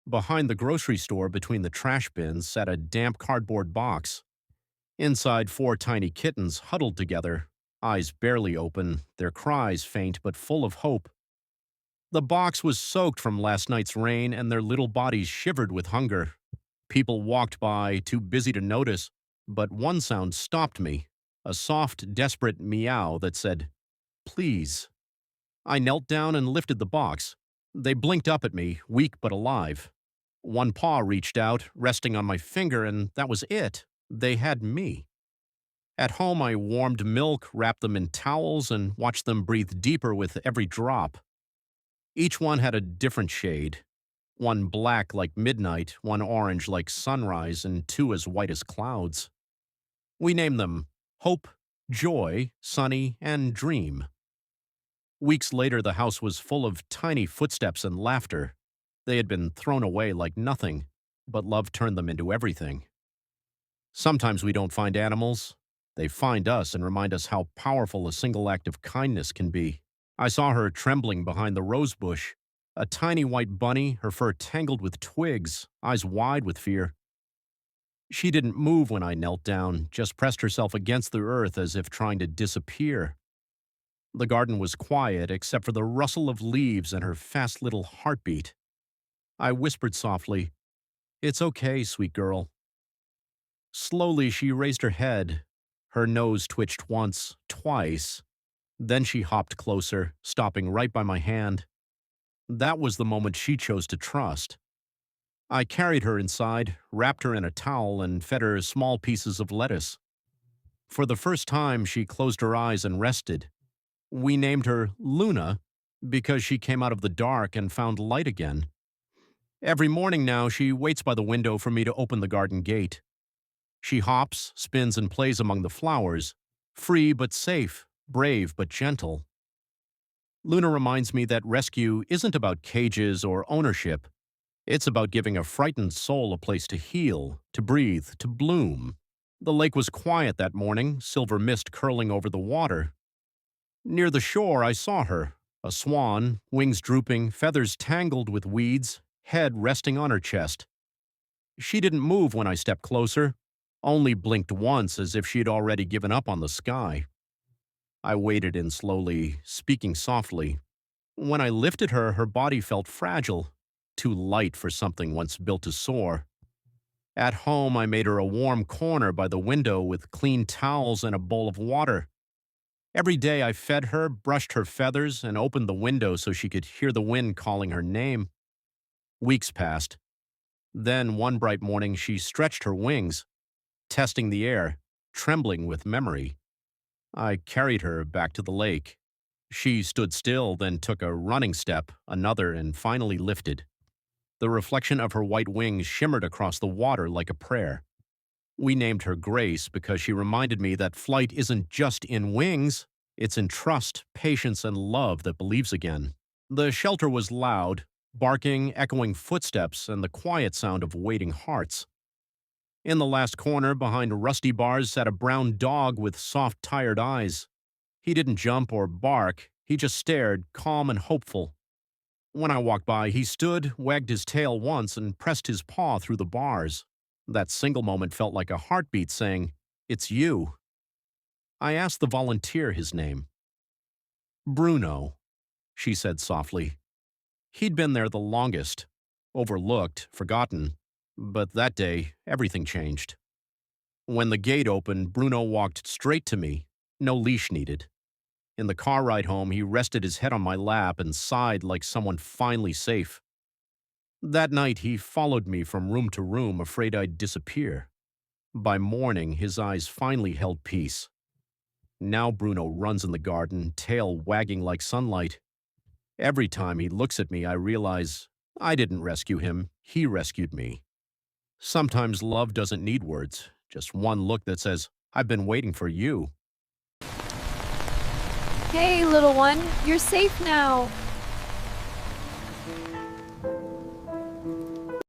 Behind the grocery store, between the trash bins, sat a damp cardboard box. Inside, four tiny kittens huddled together, eyes barely open, their cries faint but full of hope. The box was soaked from last night's rain, and their little bodies shivered with hunger. People walked by, too busy to notice, but one sound stopped me, a soft, desperate meow that said, "Please." I knelt down and lifted the box. They blinked up at me, weak but alive. One paw reached out, resting on my finger, and that was it. They had me. At home, I warmed milk, wrapped them in towels, and watched them breathe deeper with every drop. Each one had a different shade. One black like midnight, one orange like sunrise, and two as white as clouds. We named them Hope, Joy, Sunny, and Dream. Weeks later, the house was full of tiny footsteps and laughter. They had been thrown away like nothing, but love turned them into everything. Sometimes we don't find animals. They find us and remind us how powerful a single act of kindness can be. I saw her trembling behind the rose bush, a tiny white bunny, her fur tangled with twigs, eyes wide with fear. She didn't move when I knelt down, just pressed herself against the earth as if trying to disappear. The garden was quiet except for the rustle of leaves and her fast little heartbeat. I whispered softly, "It's okay, sweet girl." Slowly she raised her head. Her nose twitched once, twice. Then she hopped closer, stopping right by my hand. That was the moment she chose to trust. I carried her inside, wrapped her in a towel, and fed her small pieces of lettuce. For the first time, she closed her eyes and rested. We named her Luna because she came out of the dark and found light again. Every morning now, she waits by the window for me to open the garden gate. She hops, spins, and plays among the flowers, free but safe, brave but gentle. Luna reminds me that rescue isn't about cages or ownership. It's about giving a frightened soul a place to heal, to breathe, to bloom. The lake was quiet that morning, silver mist curling over the water. Near the shore, I saw her, a swan, wings drooping, feathers tangled with weeds, head resting on her chest. She didn't move when I stepped closer, only blinked once as if she'd already given up on the sky. I waded in slowly, speaking softly. When I lifted her, her body felt fragile, too light for something once built to soar. At home, I made her a warm corner by the window with clean towels and a bowl of water. Every day I fed her, brushed her feathers, and opened the window so she could hear the wind calling her name. Weeks passed. Then, one bright morning, she stretched her wings, testing the air, trembling with memory. I carried her back to the lake. She stood still, then took a running step, another, and finally lifted. The reflection of her white wings shimmered across the water like a prayer. We named her Grace because she reminded me that flight isn't just in wings, it's in trust, patience, and love that believes again. The shelter was loud, barking, echoing footsteps, and the quiet sound of waiting hearts. In the last corner, behind rusty bars, sat a brown dog with soft, tired eyes. He didn't jump or bark, he just stared, calm and hopeful. When I walked by, he stood, wagged his tail once, and pressed his paw through the bars. That single moment felt like a heartbeat saying, "It's you." I asked the volunteer his name. "Bruno," she said softly. He'd been there the longest, overlooked, forgotten. But that day, everything changed. When the gate opened, Bruno walked straight to me, no leash needed. In the car ride home, he rested his head on my lap and sighed like someone finally safe. That night, he followed me from room to room, afraid I'd disappear. By morning, his eyes finally held peace. Now Bruno runs in the garden, tail wagging like sunlight. Every time he looks at me, I realize I didn't rescue him, he rescued me. Sometimes love doesn't need words, just one look that says, "I've been waiting for you." Hey, little one, you're safe now.